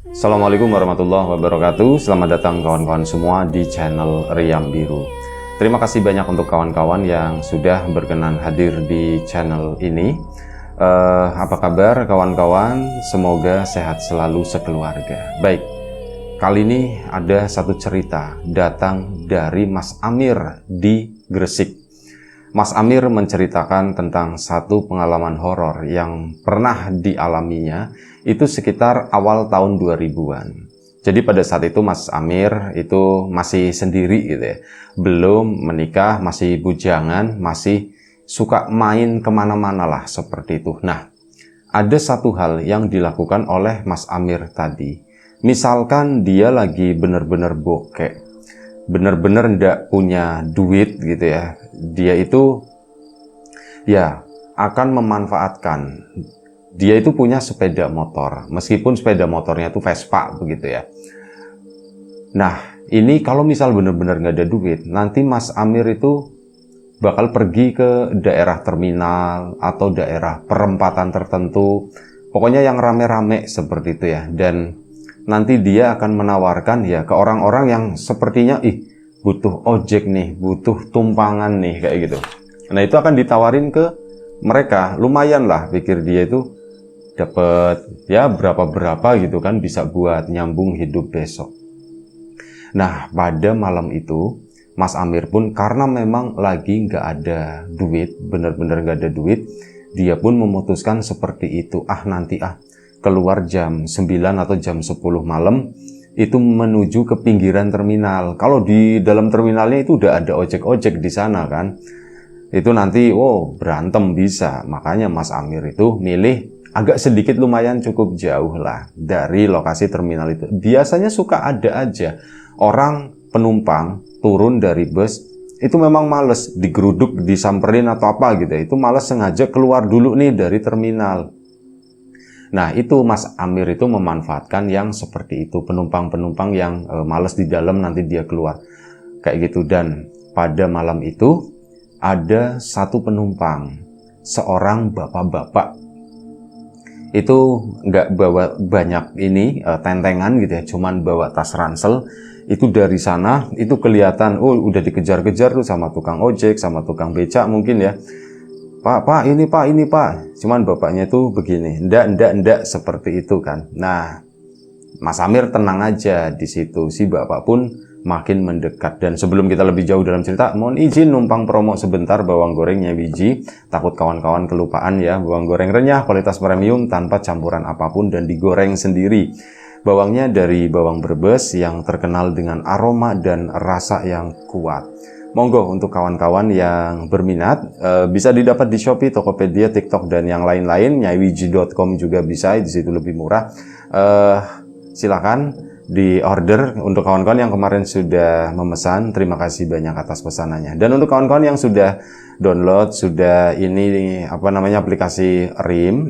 Assalamualaikum warahmatullahi wabarakatuh. Selamat datang kawan-kawan semua di channel Riam Biru. Terima kasih banyak untuk kawan-kawan yang sudah berkenan hadir di channel ini. Apa kabar kawan-kawan? Semoga sehat selalu sekeluarga. Baik, kali ini ada satu cerita datang dari Mas Amir di Gresik. Mas Amir menceritakan tentang satu pengalaman horor yang pernah dialaminya itu sekitar awal tahun 2000-an. Jadi pada saat itu Mas Amir itu masih sendiri gitu ya. Belum menikah, masih bujangan, masih suka main kemana-mana lah seperti itu. Nah, ada satu hal yang dilakukan oleh Mas Amir tadi. Misalkan dia lagi bener-bener bokek, bener-bener ndak punya duit gitu ya, dia itu ya akan memanfaatkan, dia itu punya sepeda motor, meskipun sepeda motornya itu Vespa begitu ya. Nah ini kalau misal bener-bener nggak ada duit, nanti Mas Amir itu bakal pergi ke daerah terminal atau daerah perempatan tertentu, pokoknya yang rame-rame seperti itu ya. Dan nanti dia akan menawarkan ya ke orang-orang yang sepertinya butuh ojek nih, butuh tumpangan nih, kayak gitu. Nah itu akan ditawarin ke mereka, lumayan lah pikir dia itu dapat ya berapa-berapa gitu kan, bisa buat nyambung hidup besok. Nah pada malam itu Mas Amir pun karena memang lagi nggak ada duit, bener-bener nggak ada duit, dia pun memutuskan seperti itu, nanti keluar jam 9 atau jam 10 malam itu menuju ke pinggiran terminal. Kalau di dalam terminalnya itu udah ada ojek-ojek di sana kan, itu nanti berantem bisa. Makanya Mas Amir itu milih agak sedikit lumayan cukup jauh lah dari lokasi terminal itu. Biasanya suka ada aja orang penumpang turun dari bus itu memang males digeruduk, disamperin atau apa gitu, itu males sengaja keluar dulu nih dari terminal. Nah itu Mas Amir itu memanfaatkan yang seperti itu, penumpang-penumpang yang males di dalam nanti dia keluar kayak gitu. Dan pada malam itu ada satu penumpang, seorang bapak-bapak, itu nggak bawa banyak ini tentengan gitu ya, cuman bawa tas ransel. Itu dari sana itu kelihatan udah dikejar-kejar tuh sama tukang ojek, sama tukang becak mungkin ya. Pak, ini pak. Cuman bapaknya tuh begini, ndak seperti itu kan. Nah, Mas Amir tenang aja di situ. Si bapak pun makin mendekat. Dan sebelum kita lebih jauh dalam cerita, mohon izin numpang promo sebentar bawang gorengnya biji. Takut kawan-kawan kelupaan ya. Bawang goreng renyah, kualitas premium, tanpa campuran apapun dan digoreng sendiri. Bawangnya dari bawang Brebes yang terkenal dengan aroma dan rasa yang kuat. Monggo untuk kawan-kawan yang berminat, bisa didapat di Shopee, Tokopedia, TikTok dan yang lain-lain. Nyaiwiji.com juga bisa, di situ lebih murah. Silakan di order. Untuk kawan-kawan yang kemarin sudah memesan, terima kasih banyak atas pesanannya. Dan untuk kawan-kawan yang sudah download, sudah aplikasi RIM,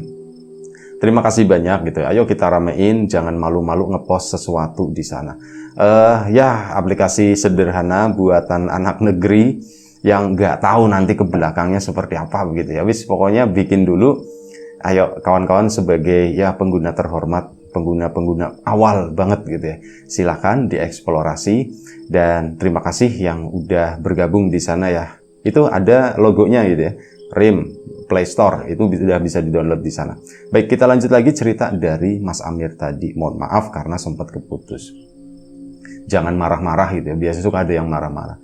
terima kasih banyak gitu. Ayo kita ramein, jangan malu-malu ngepost sesuatu di sana. Ya aplikasi sederhana buatan anak negeri yang nggak tahu nanti ke belakangnya seperti apa begitu ya. Wis pokoknya bikin dulu. Ayo kawan-kawan sebagai ya pengguna terhormat, pengguna awal banget gitu ya. Silahkan dieksplorasi dan terima kasih yang udah bergabung di sana ya. Itu ada logonya gitu ya. RIM Play Store itu sudah bisa di-download di sana. Baik, kita lanjut lagi cerita dari Mas Amir tadi. Mohon maaf karena sempat keputus. Jangan marah-marah gitu ya, biasa suka ada yang marah-marah.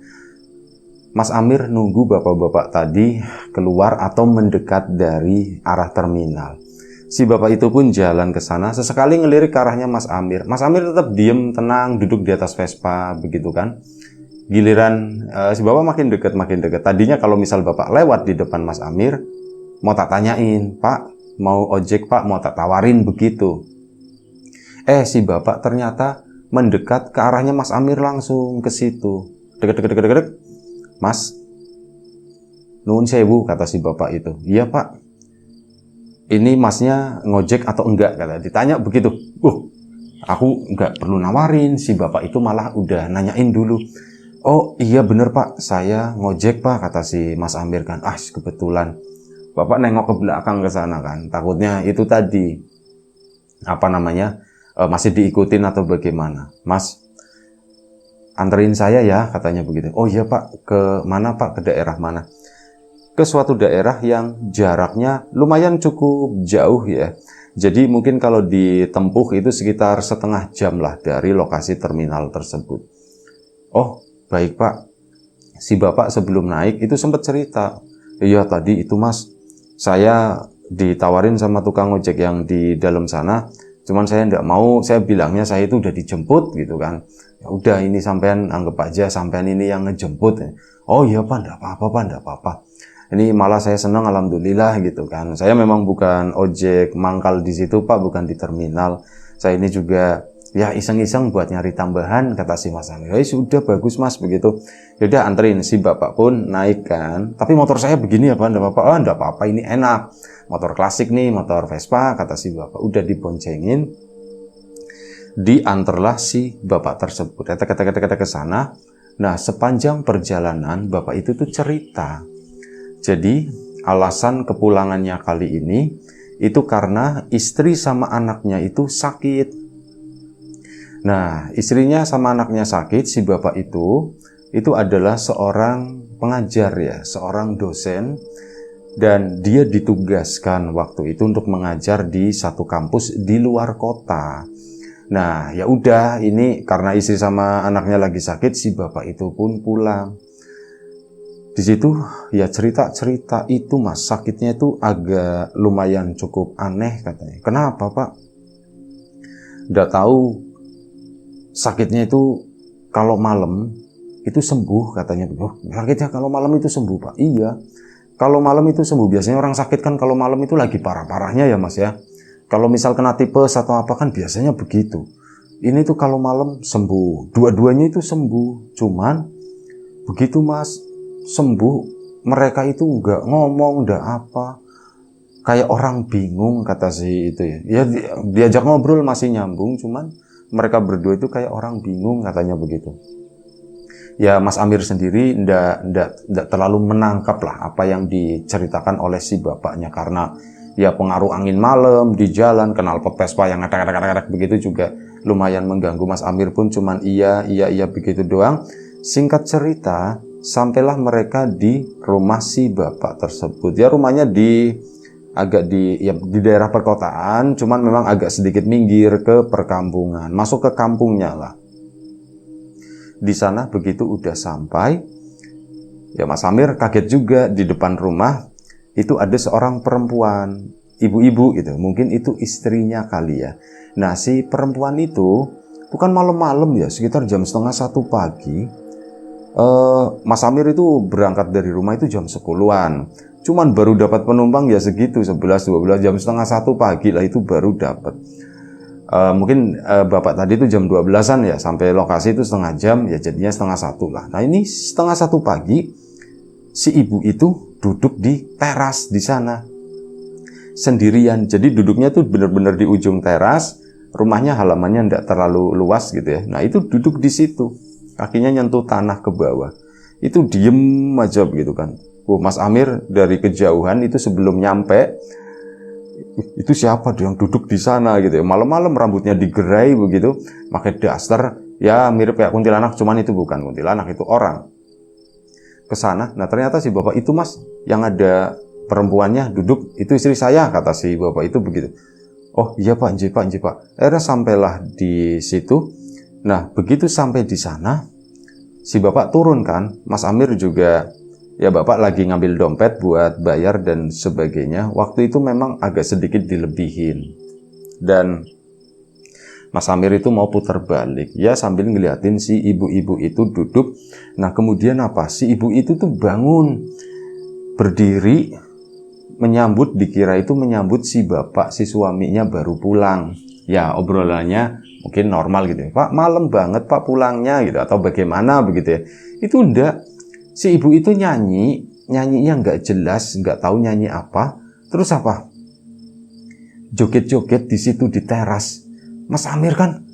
Mas Amir nunggu bapak-bapak tadi keluar atau mendekat dari arah terminal. Si bapak itu pun jalan ke sana, sesekali ngelirik ke arahnya Mas Amir. Mas Amir tetap diem, tenang, duduk di atas Vespa begitu kan. Giliran si bapak makin dekat. Tadinya kalau misal bapak lewat di depan Mas Amir, mau tak tanyain, Pak, mau ojek Pak, mau tak tawarin begitu. Si bapak ternyata mendekat ke arahnya Mas Amir langsung ke situ. Deket. Mas, nuwun sewu, kata si bapak itu. Iya Pak, ini masnya ngojek atau enggak, kata. Ditanya begitu. Aku enggak perlu nawarin, si bapak itu malah udah nanyain dulu. Oh iya bener Pak, saya ngojek Pak, kata si Mas Amir kan. Kebetulan Bapak nengok ke belakang ke sana kan, takutnya itu tadi masih diikutin atau bagaimana? Mas, anterin saya ya, katanya begitu. Oh iya Pak, ke mana Pak? Ke daerah mana? Ke suatu daerah yang jaraknya lumayan cukup jauh ya. Jadi mungkin kalau ditempuh itu sekitar setengah jam lah dari lokasi terminal tersebut. Oh, baik Pak. Si Bapak sebelum naik itu sempat cerita, iya tadi itu Mas, saya ditawarin sama tukang ojek yang di dalam sana, cuman saya enggak mau, saya bilangnya saya itu udah dijemput gitu kan. Ya udah, ini sampean anggap aja sampean ini yang ngejemput. Oh iya Pak, enggak apa-apa Pak, enggak apa-apa. Ini malah saya senang, alhamdulillah gitu kan. Saya memang bukan ojek mangkal di situ Pak, bukan di terminal. Saya ini juga ya iseng-iseng buat nyari tambahan, kata si Mas Amir. Ya sudah, bagus Mas begitu. Yaudah, anterin. Si Bapak pun naik kan. Tapi motor saya begini ya Pak, enggak apa-apa. Oh, enggak apa-apa, ini enak. Motor klasik nih, motor Vespa, kata si Bapak. Udah diboncengin. Diantarlah si Bapak tersebut. Kata ke sana. Nah, sepanjang perjalanan Bapak itu tuh cerita. Jadi, alasan kepulangannya kali ini itu karena istri sama anaknya itu sakit. Nah, istrinya sama anaknya sakit, si Bapak itu adalah seorang pengajar ya, seorang dosen, dan dia ditugaskan waktu itu untuk mengajar di satu kampus di luar kota. Nah, ya udah, ini karena istri sama anaknya lagi sakit, si Bapak itu pun pulang. Di situ ya cerita-cerita itu Mas, sakitnya itu agak lumayan cukup aneh katanya. Kenapa Pak? Nggak tahu, sakitnya itu kalau malam itu sembuh katanya. Oh, sakitnya kalau malam itu sembuh Pak? Iya, kalau malam itu sembuh. Biasanya orang sakit kan kalau malam itu lagi parah-parahnya ya Mas ya. Kalau misal kena tipes atau apa kan biasanya begitu. Ini tuh kalau malam sembuh, dua-duanya itu sembuh. Cuman begitu Mas sembuh, mereka itu nggak ngomong, nggak apa, kayak orang bingung, kata si itu ya. Ya diajak ngobrol masih nyambung, cuman mereka berdua itu kayak orang bingung, katanya begitu. Ya Mas Amir sendiri ndak terlalu menangkap lah apa yang diceritakan oleh si bapaknya, karena ya pengaruh angin malam di jalan, kenal pot Vespa yang kadang-kadang begitu juga lumayan mengganggu. Mas Amir pun cuman iya begitu doang. Singkat cerita, sampailah mereka di rumah si bapak tersebut. Ya rumahnya agak di daerah perkotaan, cuman memang agak sedikit minggir ke perkampungan, masuk ke kampungnya lah. Di sana begitu udah sampai, ya Mas Amir kaget juga. Di depan rumah itu ada seorang perempuan, ibu-ibu gitu, mungkin itu istrinya kali ya. Nah si perempuan itu bukan malam-malam ya, sekitar jam 12:30 pagi. Mas Amir itu berangkat dari rumah itu jam 10-an. Cuman baru dapat penumpang ya segitu, 11-12, jam 12:30 pagi lah itu baru dapat. Mungkin bapak tadi itu jam 12-an ya, sampai lokasi itu setengah jam, ya jadinya 12:30 lah. Nah ini 12:30 pagi, si ibu itu duduk di teras di sana sendirian. Jadi duduknya tuh bener-bener di ujung teras, rumahnya halamannya nggak terlalu luas gitu ya. Nah itu duduk di situ, kakinya nyentuh tanah ke bawah, itu diem aja begitu kan. Mas Amir dari kejauhan itu sebelum nyampe, itu siapa dia yang duduk di sana gitu ya. Malam-malam rambutnya digerai begitu, pakai daster, ya mirip kayak kuntilanak, cuman itu bukan kuntilanak, itu orang. Kesana, nah ternyata si bapak itu Mas, yang ada perempuannya duduk, itu istri saya, kata si bapak itu begitu. Oh iya Pak, nji Pak. Akhirnya sampailah di situ. Nah, begitu sampai di sana, si bapak turun kan, Mas Amir juga, ya bapak lagi ngambil dompet buat bayar dan sebagainya. Waktu itu memang agak sedikit dilebihin. Dan Mas Amir itu mau putar balik, ya sambil ngeliatin si ibu-ibu itu duduk. Nah, kemudian apa? Si ibu itu tuh bangun, berdiri, menyambut, dikira itu menyambut si bapak, si suaminya baru pulang. Ya, obrolannya mungkin normal gitu ya. Pak, malam banget Pak pulangnya gitu, atau bagaimana begitu ya. Itu enggak. Si ibu itu nyanyinya nggak jelas, nggak tahu nyanyi apa. Terus apa? Joget-joget di situ di teras. Mas Amir kan,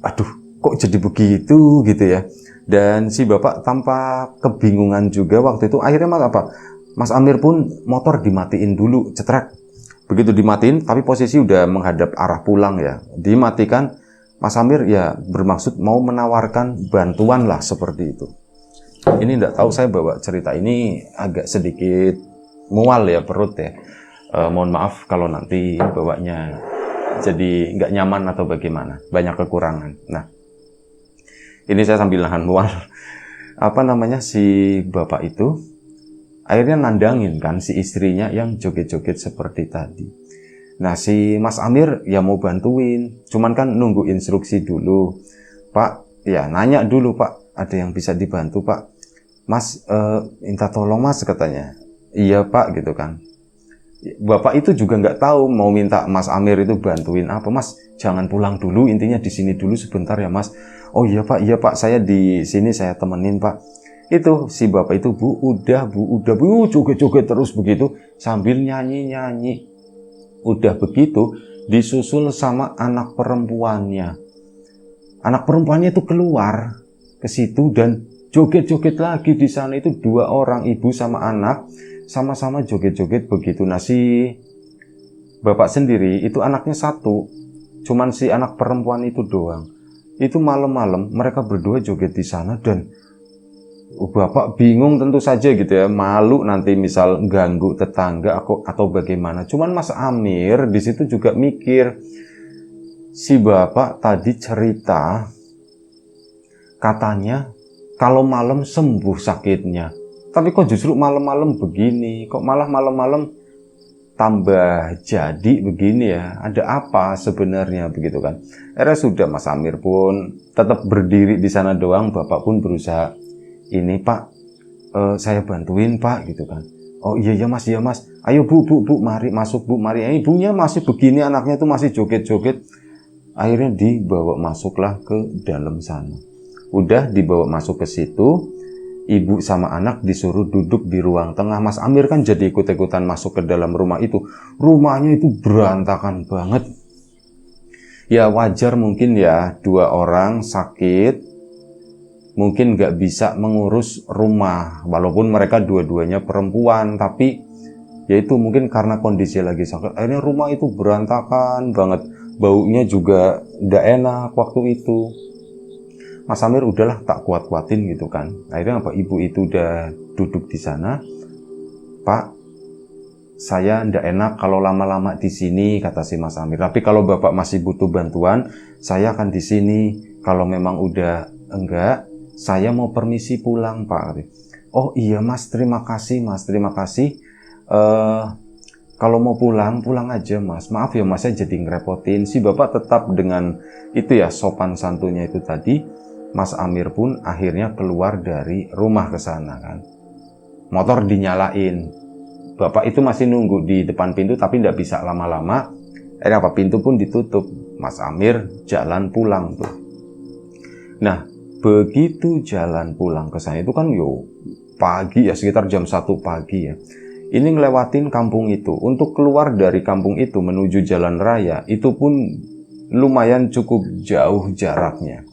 aduh, kok jadi begitu gitu ya. Dan si bapak tanpa kebingungan juga waktu itu, akhirnya Mas Amir pun motor dimatiin dulu, cetrek. Begitu dimatiin, tapi posisi udah menghadap arah pulang ya. Dimatikan, Mas Amir ya bermaksud mau menawarkan bantuan lah seperti itu. Ini enggak tahu, saya bawa cerita ini agak sedikit mual ya perut ya. Mohon maaf kalau nanti bawanya jadi nggak nyaman atau bagaimana, banyak kekurangan. Nah, ini saya sambil nahan mual. Si bapak itu akhirnya nandangin kan si istrinya yang joget-joget seperti tadi. Nah, si Mas Amir ya mau bantuin, cuman kan nunggu instruksi dulu. Pak, ya nanya dulu Pak, ada yang bisa dibantu Pak? Mas, minta tolong Mas katanya. Iya Pak gitu kan. Bapak itu juga nggak tahu mau minta Mas Amir itu bantuin apa. Mas, jangan pulang dulu, intinya di sini dulu sebentar ya Mas. Oh iya Pak, saya di sini, saya temenin Pak. Itu si bapak itu, Bu, udah joget-joget terus begitu sambil nyanyi-nyanyi. Udah begitu disusul sama anak perempuannya. Anak perempuannya itu keluar ke situ dan joget-joget lagi di sana. Itu 2 orang, ibu sama anak, sama-sama joget-joget begitu. Nah, si bapak sendiri itu anaknya 1, cuman si anak perempuan itu doang. Itu malam-malam mereka berdua joget di sana dan bapak bingung tentu saja gitu ya, malu nanti misal ganggu tetangga atau bagaimana. Cuman Mas Amir di situ juga mikir, si bapak tadi cerita katanya kalau malam sembuh sakitnya. Tapi kok justru malam-malam begini, kok malah malam-malam tambah jadi begini ya, ada apa sebenarnya begitu kan. Akhirnya sudah, Mas Amir pun tetap berdiri di sana doang, bapak pun berusaha, ini Pak, saya bantuin Pak gitu kan. Oh iya Mas, ayo Bu, mari masuk Bu, mari. Ibunya masih begini, anaknya tuh masih joget-joget. Akhirnya dibawa masuklah ke dalam sana. Udah dibawa masuk ke situ, ibu sama anak disuruh duduk di ruang tengah. Mas Amir kan jadi ikut-ikutan masuk ke dalam rumah itu. Rumahnya itu berantakan banget. Ya wajar mungkin ya, 2 orang sakit, mungkin nggak bisa mengurus rumah, walaupun mereka dua-duanya perempuan, tapi yaitu mungkin karena kondisi lagi sakit, akhirnya rumah itu berantakan banget, baunya juga nggak enak waktu itu. Mas Amir udahlah tak kuat-kuatin gitu kan. Akhirnya ibu itu udah duduk di sana. Pak, saya nggak enak kalau lama-lama di sini, kata si Mas Amir. Tapi kalau Bapak masih butuh bantuan, saya akan di sini. Kalau memang udah enggak, saya mau permisi pulang Pak. Oh iya Mas, terima kasih Mas, terima kasih. Kalau mau pulang aja Mas. Maaf ya Mas, saya jadi ngerepotin. Si bapak tetap dengan itu ya, sopan santunnya itu tadi. Mas Amir pun akhirnya keluar dari rumah ke sana kan. Motor dinyalain. Bapak itu masih nunggu di depan pintu tapi tidak bisa lama-lama. Akhirnya pintu pun ditutup. Mas Amir jalan pulang tuh. Nah, begitu jalan pulang ke sana itu kan pagi ya, sekitar jam 1 pagi ya. Ini ngelewatin kampung itu. Untuk keluar dari kampung itu menuju jalan raya itu pun lumayan cukup jauh jaraknya.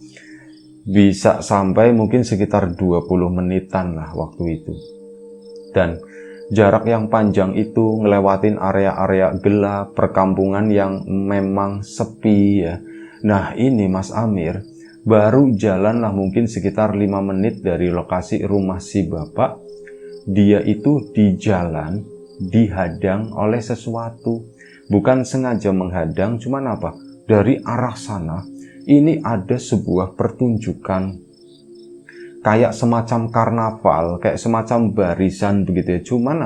Bisa sampai mungkin sekitar 20 menitan lah waktu itu. Dan jarak yang panjang itu ngelewatin area-area gelap, perkampungan yang memang sepi ya. Nah, ini Mas Amir baru jalan lah mungkin sekitar 5 menit dari lokasi rumah si bapak. Dia itu di jalan dihadang oleh sesuatu. Bukan sengaja menghadang, cuman dari arah sana ini ada sebuah pertunjukan. Kayak semacam karnaval, kayak semacam barisan begitu ya. Cuman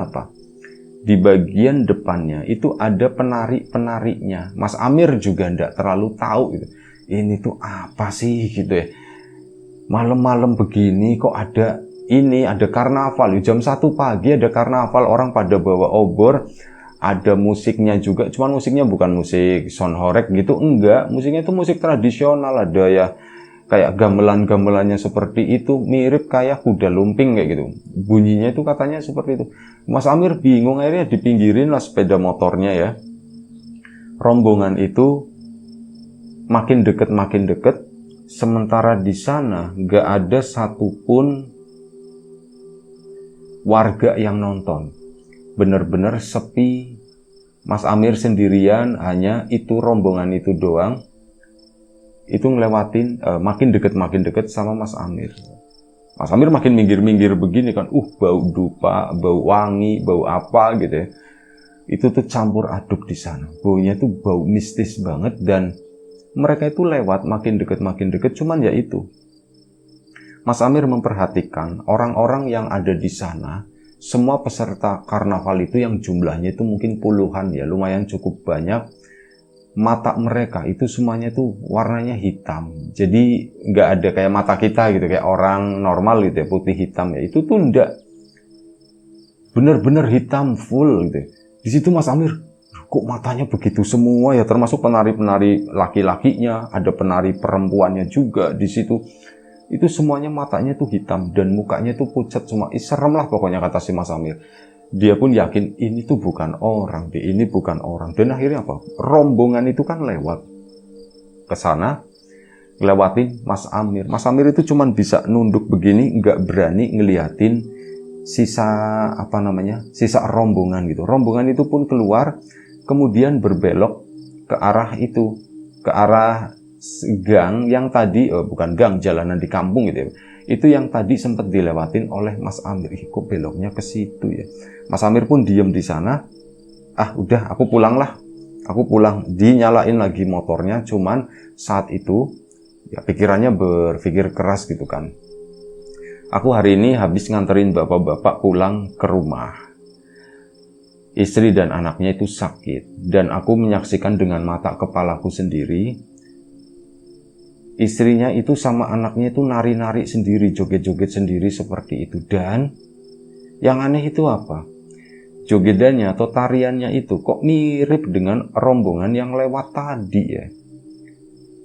di bagian depannya itu ada penari-penarinya. Mas Amir juga enggak terlalu tahu gitu. Ini tuh apa sih gitu ya, malam-malam begini kok ada karnaval. Jam 1 pagi ada karnaval, orang pada bawa obor, ada musiknya juga, cuman musiknya bukan musik sound horeg gitu, enggak, musiknya itu musik tradisional, ada ya kayak gamelan-gamelannya seperti itu, mirip kayak kuda lumping kayak gitu, bunyinya itu katanya seperti itu. Mas Amir bingung, akhirnya dipinggirin lah sepeda motornya ya. Rombongan itu makin deket, sementara di sana nggak ada satupun warga yang nonton. Bener-bener sepi, Mas Amir sendirian, hanya itu rombongan itu doang, itu ngelewatin, makin deket sama Mas Amir. Mas Amir makin minggir-minggir begini kan, bau dupa, bau wangi, bau apa gitu ya. Itu tuh campur aduk di sana. Baunya tuh bau mistis banget, dan mereka itu lewat makin deket, cuman ya itu. Mas Amir memperhatikan orang-orang yang ada di sana, semua peserta karnaval itu yang jumlahnya itu mungkin puluhan ya, lumayan cukup banyak. Mata mereka itu semuanya tuh warnanya hitam. Jadi nggak ada kayak mata kita gitu, kayak orang normal gitu ya, putih hitam ya. Itu tuh enggak. Bener-bener hitam full gitu. Di situ Mas Amir, kok matanya begitu semua ya, termasuk penari-penari laki-lakinya, ada penari perempuannya juga di situ. Itu semuanya matanya tuh hitam dan mukanya tuh pucat semua. Serem lah pokoknya, kata si Mas Amir. Dia pun yakin ini tuh bukan orang, ini bukan orang. Dan akhirnya apa? Rombongan itu kan lewat ke sana, ngelewatin Mas Amir. Mas Amir itu cuman bisa nunduk begini, nggak berani ngeliatin sisa sisa rombongan gitu. Rombongan itu pun keluar, kemudian berbelok ke arah itu, ke arah gang yang tadi, bukan gang, jalanan di kampung gitu ya. Itu yang tadi sempat dilewatin oleh Mas Amir. Kok beloknya ke situ ya? Mas Amir pun diem di sana. Udah, aku pulang lah. Aku pulang. Dinyalain lagi motornya. Cuman saat itu ya pikirannya berpikir keras gitu kan. Aku hari ini habis nganterin bapak-bapak pulang ke rumah. Istri dan anaknya itu sakit. Dan aku menyaksikan dengan mata kepalaku sendiri, istrinya itu sama anaknya itu nari-nari sendiri, joget-joget sendiri seperti itu. Dan yang aneh itu apa? Jogedannya atau tariannya itu kok mirip dengan rombongan yang lewat tadi ya.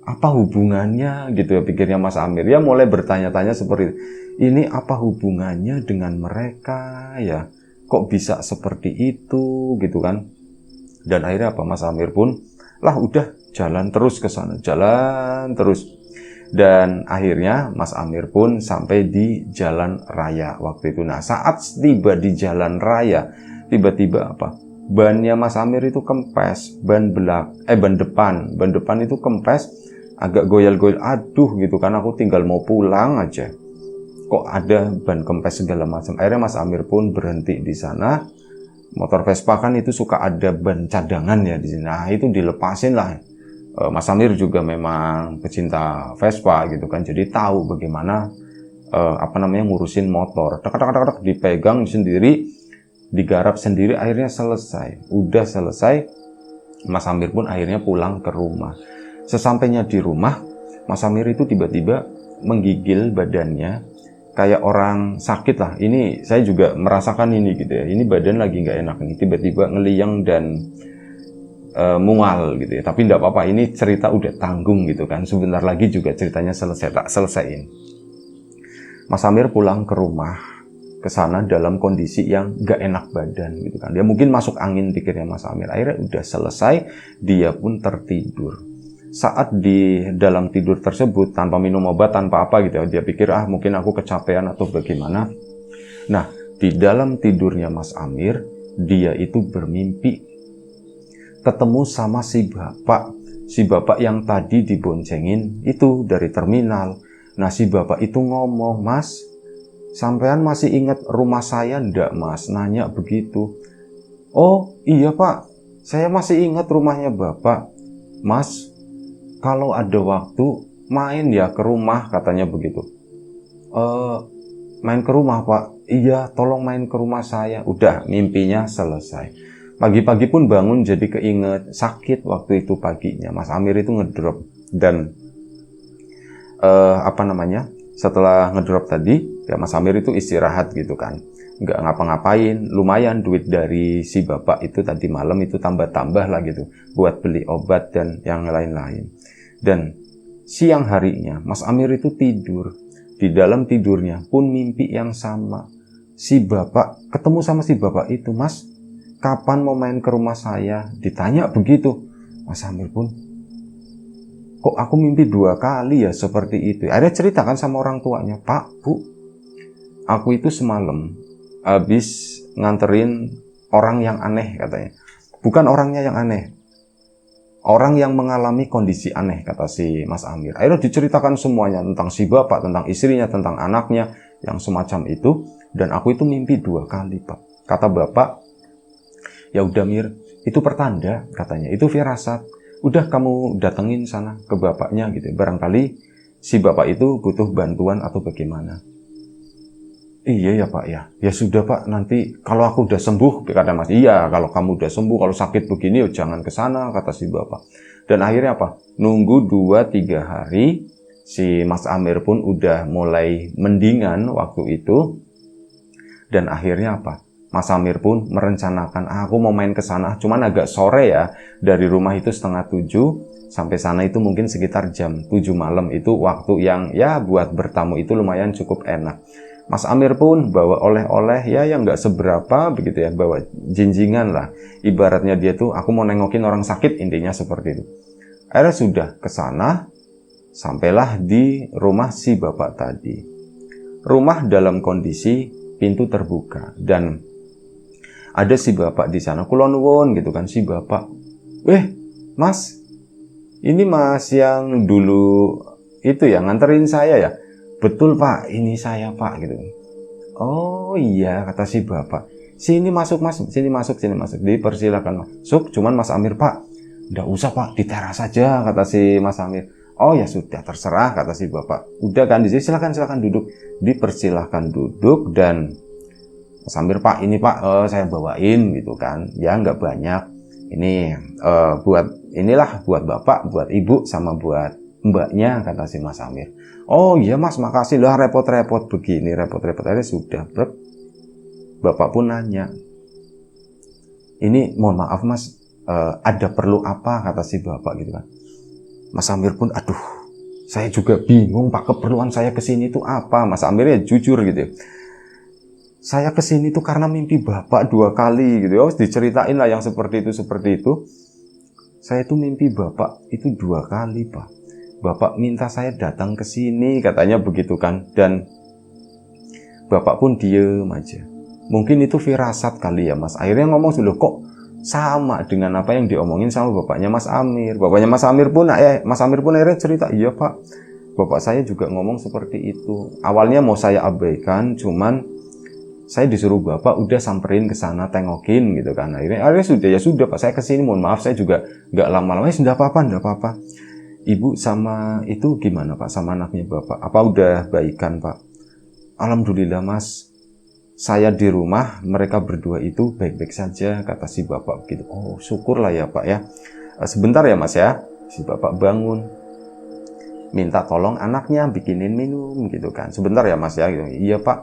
Apa hubungannya gitu ya, pikirnya Mas Amir. Ya mulai bertanya-tanya seperti ini, apa hubungannya dengan mereka ya? Kok bisa seperti itu gitu kan? Dan akhirnya apa? Mas Amir pun udah jalan terus ke sana, jalan terus. Dan akhirnya Mas Amir pun sampai di jalan raya waktu itu. Nah, saat tiba di jalan raya, tiba-tiba apa? Bannya Mas Amir itu kempes, ban depan itu kempes, agak goyal-goyal. Aduh gitu kan, aku tinggal mau pulang aja. Kok ada ban kempes segala macam. Akhirnya Mas Amir pun berhenti di sana. Motor Vespa kan itu suka ada ban cadangan ya di sini. Nah, itu dilepasin lah. Mas Amir juga memang pecinta Vespa gitu kan, jadi tahu bagaimana ngurusin motor. Tak dipegang sendiri, digarap sendiri, akhirnya selesai. Udah selesai, Mas Amir pun akhirnya pulang ke rumah. Sesampainya di rumah, Mas Amir itu tiba-tiba menggigil badannya kayak orang sakit lah. Ini saya juga merasakan ini gitu ya. Ini badan lagi nggak enak nih, tiba-tiba ngeliang dan mual gitu ya. Tapi enggak apa-apa, ini cerita udah tanggung gitu kan. Sebentar lagi juga ceritanya selesai, tak selesaiin. Mas Amir pulang ke rumah, ke sana dalam kondisi yang enggak enak badan gitu kan. Dia mungkin masuk angin, pikirnya Mas Amir. Akhirnya udah selesai, dia pun tertidur. Saat di dalam tidur tersebut, tanpa minum obat, tanpa apa gitu ya, dia pikir mungkin aku kecapean atau bagaimana. Nah, di dalam tidurnya Mas Amir, dia itu bermimpi ketemu sama si bapak yang tadi diboncengin itu dari terminal. Nah, si bapak itu ngomong, "Mas, sampean masih ingat rumah saya ndak, Mas?" Nanya begitu. "Oh iya Pak, saya masih ingat rumahnya Bapak. Mas, kalau ada waktu main ya ke rumah," katanya begitu. Main ke rumah Pak? Iya, tolong main ke rumah saya. Udah, mimpinya selesai. Pagi-pagi pun bangun jadi keinget sakit waktu itu paginya. Mas Amir itu ngedrop. Dan setelah ngedrop tadi ya, Mas Amir itu istirahat gitu kan, nggak ngapa-ngapain. Lumayan duit dari si bapak itu tadi malam itu tambah-tambah lah gitu buat beli obat dan yang lain-lain. Dan siang harinya Mas Amir itu tidur. Di dalam tidurnya pun mimpi yang sama. Si bapak, ketemu sama si bapak itu, "Mas, kapan mau main ke rumah saya?" Ditanya begitu. Mas Amir pun, "Kok aku mimpi 2 kali ya seperti itu?" Akhirnya ceritakan sama orang tuanya, "Pak, Bu, aku itu semalam habis nganterin orang yang aneh," katanya. bukan orangnya yang aneh. Orang yang mengalami kondisi aneh, kata si Mas Amir. Akhirnya diceritakan semuanya tentang si bapak, tentang istrinya, tentang anaknya, yang semacam itu. Dan aku itu mimpi 2 kali, Pak. Kata bapak, ya udah Mir, itu pertanda, katanya. Itu firasat. Udah kamu datengin sana ke bapaknya gitu. Barangkali si bapak itu butuh bantuan atau bagaimana. Iya ya Pak ya. Ya sudah Pak, nanti kalau aku udah sembuh, kata Mas. Iya, kalau kamu udah sembuh, kalau sakit begini ya jangan ke sana, kata si bapak. Dan akhirnya apa? Nunggu 2-3 hari, si Mas Amir pun udah mulai mendingan waktu itu. Dan akhirnya apa? Mas Amir pun merencanakan, aku mau main ke sana, cuman agak sore ya. Dari rumah itu 6:30, sampai sana itu mungkin sekitar jam 7 malam. Itu waktu yang ya buat bertamu itu lumayan cukup enak. Mas Amir pun bawa oleh-oleh ya yang nggak seberapa begitu ya, bawa jinjingan lah. Ibaratnya dia tuh aku mau nengokin orang sakit, intinya seperti itu. Akhirnya sudah ke sana, sampailah di rumah si bapak tadi. Rumah dalam kondisi pintu terbuka dan ada si bapak di sana. Kula nuwun gitu kan si bapak. Mas, ini Mas yang dulu itu ya nganterin saya ya. Betul Pak, ini saya Pak gitu. Oh iya, kata si bapak. Sini masuk Mas, sini masuk. Dipersilakan masuk, cuman Mas Amir Pak. Nggak usah Pak, di teras saja, kata si Mas Amir. Oh ya sudah, terserah, kata si bapak. Udah kan di sini, silakan duduk. Dipersilahkan duduk dan Mas Amir Pak, ini Pak saya bawain gitu kan. Ya nggak banyak. Ini buat inilah buat bapak, buat ibu sama buat mbaknya, kata si Mas Amir. Oh iya Mas, makasih lah, repot-repot begini, repot-repot aja sudah. Bapak pun nanya, ini mohon maaf Mas, ada perlu apa, kata si bapak gitu kan. Mas Amir pun, aduh, saya juga bingung Pak, keperluan saya kesini itu apa. Mas Amir ya jujur gitu ya. Saya kesini tuh karena mimpi bapak 2 kali gitu ya. Diceritain lah yang seperti itu. Saya tuh mimpi bapak itu 2 kali Pak. Bapak minta saya datang ke sini, katanya begitu kan. Dan bapak pun diem aja. Mungkin itu firasat kali ya Mas. Akhirnya ngomong dulu, kok sama dengan apa yang diomongin sama bapaknya Mas Amir. Bapaknya Mas Amir pun akhirnya cerita, iya Pak, bapak saya juga ngomong seperti itu. Awalnya mau saya abaikan, cuman saya disuruh bapak udah samperin ke sana, tengokin gitu kan. Akhirnya sudah Pak, saya kesini, mohon maaf saya juga nggak lama-lama. Sudah apa-apa. Ibu sama itu gimana Pak, sama anaknya bapak? Apa udah baikan Pak? Alhamdulillah Mas, saya di rumah, mereka berdua itu baik-baik saja, kata si bapak begitu. Oh syukurlah ya Pak ya. Sebentar ya Mas ya. Si bapak bangun, minta tolong anaknya bikinin minum gitu kan. Sebentar ya Mas ya. Gitu. Iya Pak.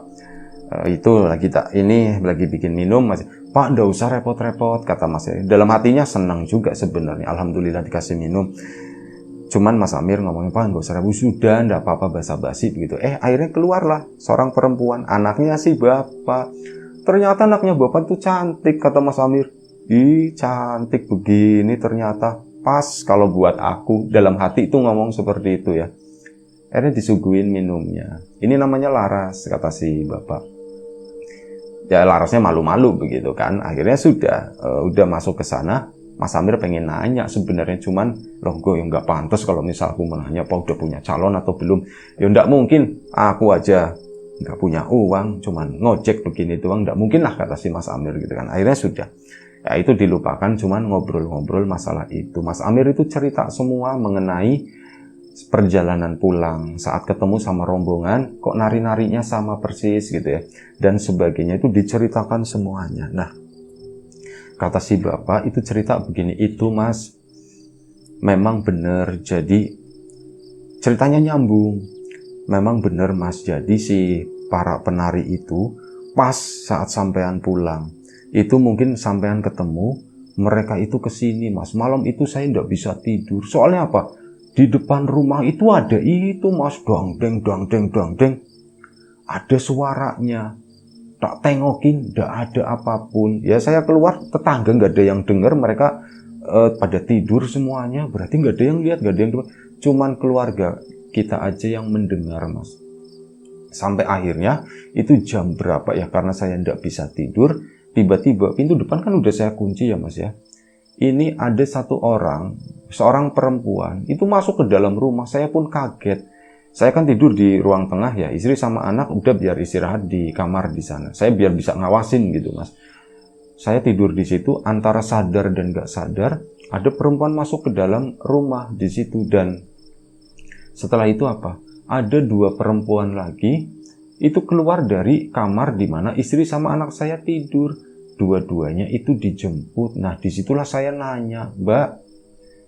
Itu lagi bikin minum Mas. Pak nggak usah repot-repot, kata Mas ya. Dalam hatinya senang juga sebenarnya. Alhamdulillah dikasih minum. Cuman Mas Amir ngomongin, Pak nggak usah sudah, nggak apa-apa basa-basi begitu. Akhirnya keluarlah seorang perempuan, anaknya si bapak. Ternyata anaknya bapak tuh cantik, kata Mas Amir. Ih cantik begini ternyata, pas kalau buat aku. Dalam hati itu ngomong seperti itu ya. Akhirnya disuguhin minumnya. Ini namanya laras, kata si bapak. Ya larasnya malu-malu begitu kan. Akhirnya udah masuk ke sana. Mas Amir pengen nanya sebenarnya, cuman loh gue yang nggak pantas kalau misal aku menanya apa udah punya calon atau belum. Ya nggak mungkin, aku aja nggak punya uang, cuman ngojek begini doang, nggak mungkin lah, kata si Mas Amir gitu kan. Akhirnya sudah, ya itu dilupakan, cuman ngobrol-ngobrol masalah itu. Mas Amir itu cerita semua mengenai perjalanan pulang, saat ketemu sama rombongan, kok nari-narinya sama persis gitu ya, dan sebagainya itu diceritakan semuanya. Nah, kata si bapak itu cerita begini, itu Mas, memang benar, jadi ceritanya nyambung. Memang benar Mas, jadi si para penari itu pas saat sampean pulang, itu mungkin sampean ketemu, mereka itu kesini Mas. Malam itu saya nggak bisa tidur, soalnya apa? Di depan rumah itu ada itu Mas, dang deng. Ada suaranya. Tak tengokin, nggak ada apapun. Ya saya keluar, tetangga nggak ada yang dengar, mereka pada tidur semuanya. Berarti nggak ada yang lihat, nggak ada yang dengar. Cuman keluarga kita aja yang mendengar Mas. Sampai akhirnya itu jam berapa ya? Karena saya nggak bisa tidur. Tiba-tiba pintu depan kan udah saya kunci ya Mas ya. ini ada satu orang, seorang perempuan, itu masuk ke dalam rumah. Saya pun kaget. Saya kan tidur di ruang tengah ya, istri sama anak udah biar istirahat di kamar di sana. Saya biar bisa ngawasin gitu mas. Saya tidur di situ, antara sadar dan gak sadar, ada perempuan masuk ke dalam rumah di situ. Dan setelah itu apa? Ada dua perempuan lagi, itu keluar dari kamar di mana istri sama anak saya tidur. Dua-duanya itu dijemput. Nah disitulah saya nanya, Mbak,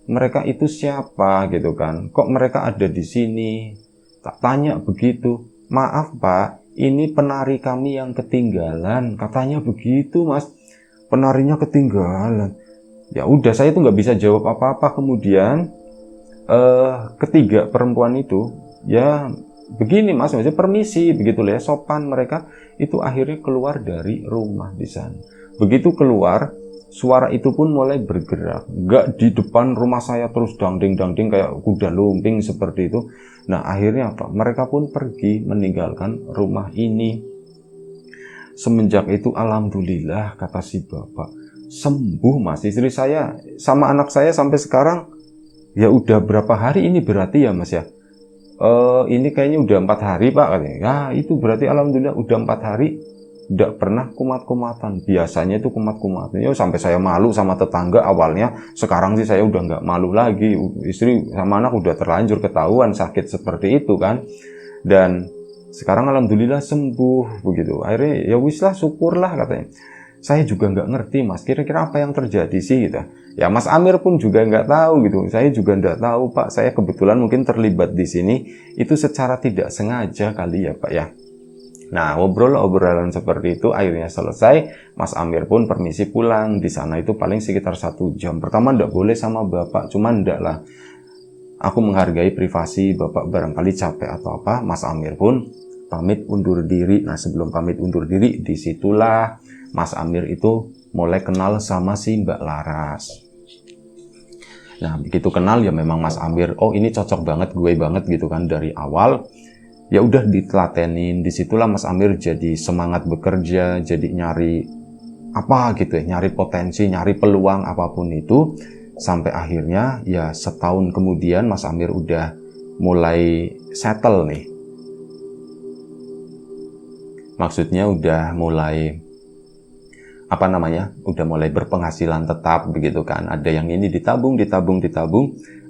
mereka itu siapa gitu kan? Kok mereka ada di sini? Tak tanya begitu. Maaf Pak, ini penari kami yang ketinggalan. Katanya begitu mas. Penarinya ketinggalan. Ya udah, saya tuh nggak bisa jawab apa-apa. Kemudian ketiga perempuan itu ya begini mas, maksudnya permisi begitu ya, sopan mereka itu akhirnya keluar dari rumah di sana. Begitu keluar, suara itu pun mulai bergerak, nggak di depan rumah saya terus dangding-dangding kayak kuda lumping seperti itu. Nah akhirnya apa? Mereka pun pergi meninggalkan rumah ini. Semenjak itu alhamdulillah kata si bapak, sembuh mas. Istri saya sama anak saya sampai sekarang ya udah berapa hari ini berarti ya mas ya? Ini kayaknya udah 4 hari pak katanya. Ya itu berarti alhamdulillah udah 4 hari tidak pernah kumat-kumatan. Biasanya itu kumat-kumatan. Ya sampai saya malu sama tetangga awalnya. Sekarang sih saya udah nggak malu lagi. Istri sama anak udah terlanjur ketahuan sakit seperti itu kan. Dan sekarang alhamdulillah sembuh begitu. Akhirnya ya wis lah, syukurlah katanya. Saya juga nggak ngerti mas, kira-kira apa yang terjadi sih gitu. Ya Mas Amir pun juga nggak tahu gitu. Saya juga nggak tahu pak. Saya kebetulan mungkin terlibat di sini itu secara tidak sengaja kali ya pak ya. Nah, obrolan seperti itu akhirnya selesai. Mas Amir pun permisi pulang. Di sana itu paling sekitar 1 jam. Pertama ndak boleh sama bapak, cuman ndak lah. Aku menghargai privasi bapak, barangkali capek atau apa. Mas Amir pun pamit undur diri. Nah, sebelum pamit undur diri, disitulah Mas Amir itu mulai kenal sama si Mbak Laras. Nah, begitu kenal ya memang Mas Amir, oh ini cocok banget, gue banget gitu kan dari awal. Ya udah ditelatenin, disitulah Mas Amir jadi semangat bekerja, jadi nyari apa gitu ya, nyari potensi, nyari peluang apapun itu, sampai akhirnya ya setahun kemudian Mas Amir udah mulai settle nih. Maksudnya udah mulai apa namanya, udah mulai berpenghasilan tetap begitu kan. Ada yang ini ditabung,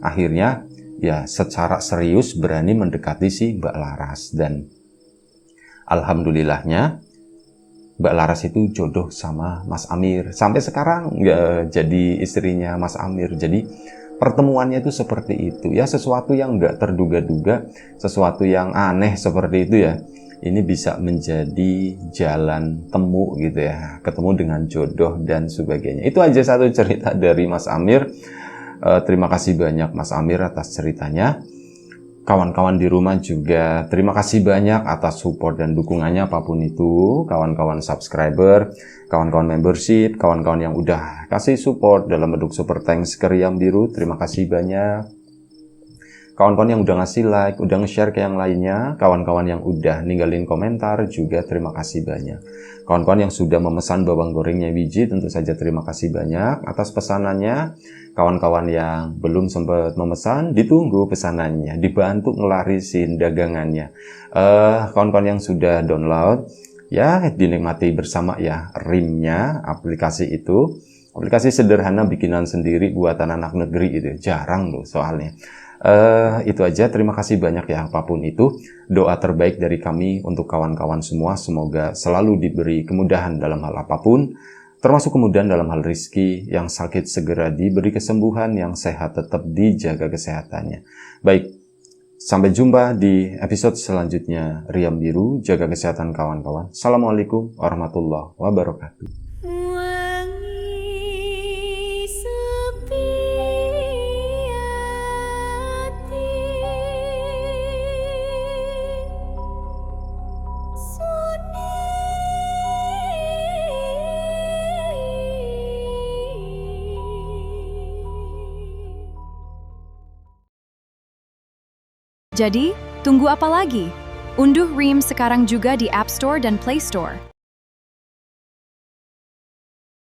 akhirnya ya secara serius berani mendekati si Mbak Laras. Dan alhamdulillahnya Mbak Laras itu jodoh sama Mas Amir. Sampai sekarang nggak jadi istrinya Mas Amir. Jadi pertemuannya itu seperti itu ya, sesuatu yang nggak terduga-duga, sesuatu yang aneh seperti itu ya. Ini bisa menjadi jalan temu gitu ya, ketemu dengan jodoh dan sebagainya. Itu aja satu cerita dari Mas Amir. Terima kasih banyak Mas Amir atas ceritanya. Kawan-kawan di rumah juga terima kasih banyak atas support dan dukungannya apapun itu. Kawan-kawan subscriber, kawan-kawan membership, kawan-kawan yang udah kasih support dalam bentuk super thanks ke Riam Biru, terima kasih banyak. Kawan-kawan yang udah ngasih like, udah nge-share ke yang lainnya, kawan-kawan yang udah ninggalin komentar juga terima kasih banyak. Kawan-kawan yang sudah memesan bawang gorengnya Wiji tentu saja terima kasih banyak atas pesanannya. Kawan-kawan yang belum sempat memesan, ditunggu pesanannya, dibantu ngelarisin dagangannya. Kawan-kawan yang sudah download, ya dinikmati bersama ya RIM-nya, aplikasi itu. Aplikasi sederhana bikinan sendiri buatan anak negeri itu, jarang loh soalnya. Itu aja, terima kasih banyak ya apapun itu. Doa terbaik dari kami untuk kawan-kawan semua, semoga selalu diberi kemudahan dalam hal apapun, termasuk kemudahan dalam hal rizki, yang sakit segera diberi kesembuhan, yang sehat tetap dijaga kesehatannya. Baik, sampai jumpa di episode selanjutnya Riam Biru, jaga kesehatan kawan-kawan. Assalamualaikum warahmatullahi wabarakatuh. Jadi, tunggu apa lagi? Unduh RIM sekarang juga di App Store dan Play Store.